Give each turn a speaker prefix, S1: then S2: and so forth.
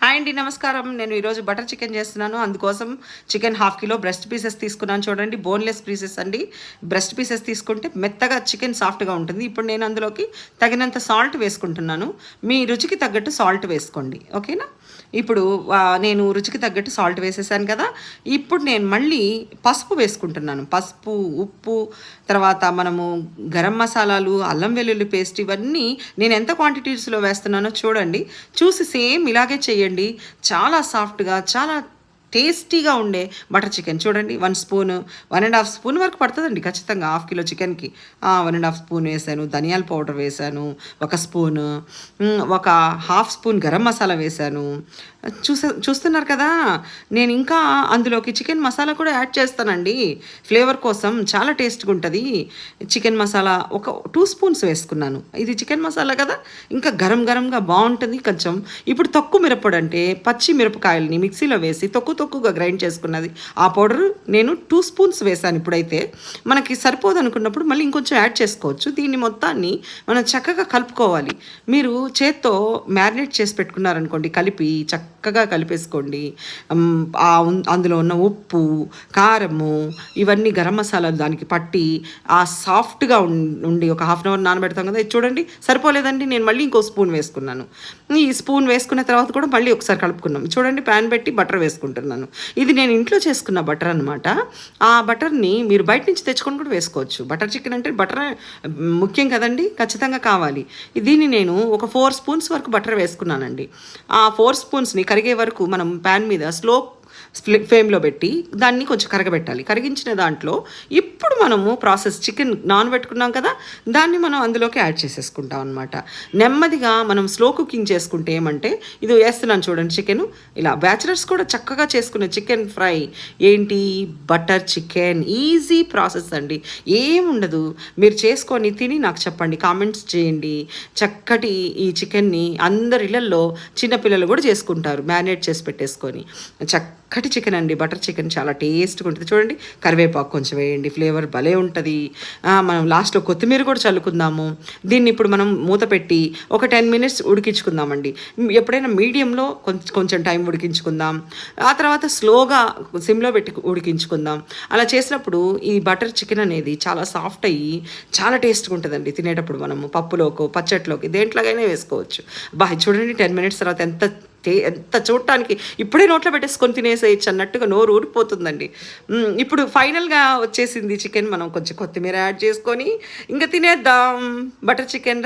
S1: Hi అండి, నమస్కారం. నేను ఈరోజు బటర్ చికెన్ చేస్తున్నాను. అందుకోసం చికెన్ 1/2 కిలో బ్రెస్ట్ పీసెస్ తీసుకున్నాను. చూడండి, బోన్లెస్ పీసెస్ అండి. బ్రెస్ట్ పీసెస్ తీసుకుంటే మెత్తగా చికెన్ సాఫ్ట్గా ఉంటుంది. ఇప్పుడు నేను అందులోకి తగినంత సాల్ట్ వేసుకుంటున్నాను. మీ రుచికి తగ్గట్టు సాల్ట్ వేసుకోండి, ఓకేనా? ఇప్పుడు నేను రుచికి తగ్గట్టు సాల్ట్ వేసేసాను కదా. ఇప్పుడు నేను మళ్ళీ పసుపు వేసుకుంటున్నాను. పసుపు, ఉప్పు, తర్వాత మనము గరం మసాలాలు, అల్లం వెల్లుల్లి పేస్ట్, ఇవన్నీ నేను ఎంత క్వాంటిటీస్లో వేస్తున్నానో చూడండి. చూసి సేమ్ ఇలాగే చేయండి. చాలా సాఫ్ట్గా, చాలా టేస్టీగా ఉండే బటర్ చికెన్ చూడండి. 1 స్పూన్, 1.5 స్పూన్ వరకు పడుతుందండి ఖచ్చితంగా 1/2 కిలో చికెన్కి. 1.5 స్పూన్ వేసాను, ధనియాల పౌడర్ వేసాను 1 స్పూను, ఒక 1/2 స్పూన్ గరం మసాలా వేసాను. చూస్తున్నారు కదా. నేను ఇంకా అందులోకి చికెన్ మసాలా కూడా యాడ్ చేస్తానండి, ఫ్లేవర్ కోసం. చాలా టేస్ట్గా ఉంటుంది. చికెన్ మసాలా ఒక 2 స్పూన్స్ వేసుకున్నాను. ఇది చికెన్ మసాలా కదా, ఇంకా గరం గరంగా బాగుంటుంది కొంచెం. ఇప్పుడు తొక్కు మిరప్పొడి అంటే పచ్చి మిరపకాయలని మిక్సీలో వేసి తొక్కుగా గ్రైండ్ చేసుకున్నది. ఆ పౌడర్ నేను 2 స్పూన్స్ వేసాను. ఇప్పుడైతే మనకి సరిపోదు అనుకున్నప్పుడు మళ్ళీ ఇంకొంచెం యాడ్ చేసుకోవచ్చు. దీన్ని మొత్తాన్ని మనం చక్కగా కలుపుకోవాలి. మీరు చేత్తో మ్యారినేట్ చేసి పెట్టుకున్నారనుకోండి, కలిపి చక్కగా కలిపేసుకోండి. అందులో ఉన్న ఉప్పు, కారము, ఇవన్నీ గరం మసాలాలు దానికి పట్టి ఆ సాఫ్ట్గా ఉండి ఒక 1/2 అవర్ నానబెడతాం కదా. ఇది చూడండి, సరిపోలేదండి, నేను మళ్ళీ ఇంకో స్పూన్ వేసుకున్నాను. ఈ స్పూన్ వేసుకున్న తర్వాత కూడా మళ్ళీ ఒకసారి కలుపుకున్నాం. చూడండి, ప్యాన్ పెట్టి బటర్ వేసుకుంటున్నాను. ఇది నేను ఇంట్లో చేసుకున్న బటర్ అనమాట. ఆ బటర్ని మీరు బయట నుంచి తెచ్చుకొని కూడా వేసుకోవచ్చు. బటర్ చికెన్ అంటే బటర్ ముఖ్యం కదండి, ఖచ్చితంగా కావాలి. దీన్ని నేను ఒక 4 స్పూన్స్ వరకు బటర్ వేసుకున్నానండి. ఆ 4 స్పూన్స్ని కరిగే వరకు మనం ప్యాన్ మీద స్లో ఫ్లేమ్లో పెట్టి దాన్ని కొంచెం కరగబెట్టాలి. కరిగించిన దాంట్లో ఇప్పుడు మనము ప్రాసెస్ చికెన్ నానబెట్టుకున్నాం కదా, దాన్ని మనం అందులోకి యాడ్ చేసేసుకుంటాం అనమాట. నెమ్మదిగా మనం స్లో కుకింగ్ చేసుకుంటే ఏమంటే, ఇది వేస్తున్నాను చూడండి చికెన్. ఇలా బ్యాచిలర్స్ కూడా చక్కగా చేసుకునే చికెన్ ఫ్రై ఏంటి, బటర్ చికెన్. ఈజీ ప్రాసెస్ అండి, ఏముండదు. మీరు చేసుకొని తిని నాకు చెప్పండి, కామెంట్స్ చేయండి. చక్కటి ఈ చికెన్ని అందరి ఇళ్లలో చిన్నపిల్లలు కూడా చేసుకుంటారు, మ్యారినేట్ చేసి పెట్టేసుకొని. చక్కటి చికెన్ అండి, బటర్ చికెన్ చాలా టేస్ట్గా ఉంటుంది. చూడండి, కరివేపాకు కొంచెం వేయండి, ఫ్లేవర్ భలే ఉంటుంది. మనం లాస్ట్లో కొత్తిమీర కూడా చల్లుకుందాము. దీన్ని ఇప్పుడు మనం మూత పెట్టి ఒక 10 మినిట్స్ ఉడికించుకుందామండి. ఎప్పుడైనా మీడియంలో కొంచెం టైం ఉడికించుకుందాం. ఆ తర్వాత స్లోగా సిమ్లో పెట్టి ఉడికించుకుందాం. అలా చేసినప్పుడు ఈ బటర్ చికెన్ అనేది చాలా సాఫ్ట్ అయ్యి చాలా టేస్ట్గా ఉంటుందండి. తినేటప్పుడు మనము పప్పులోకి, పచ్చట్లోకి, దేంట్లోకైనా వేసుకోవచ్చు. చూడండి, 10 మినిట్స్ తర్వాత ఎంత చూడటానికి ఇప్పుడే నోట్లో పెట్టేసుకొని తినేసేయచ్చు అన్నట్టుగా నోరు ఊరిపోతుందండి. ఇప్పుడు ఫైనల్గా వచ్చేసింది చికెన్. మనం కొంచెం కొత్తిమీర యాడ్ చేసుకొని ఇంకా తినేద్దాం బటర్ చికెన్.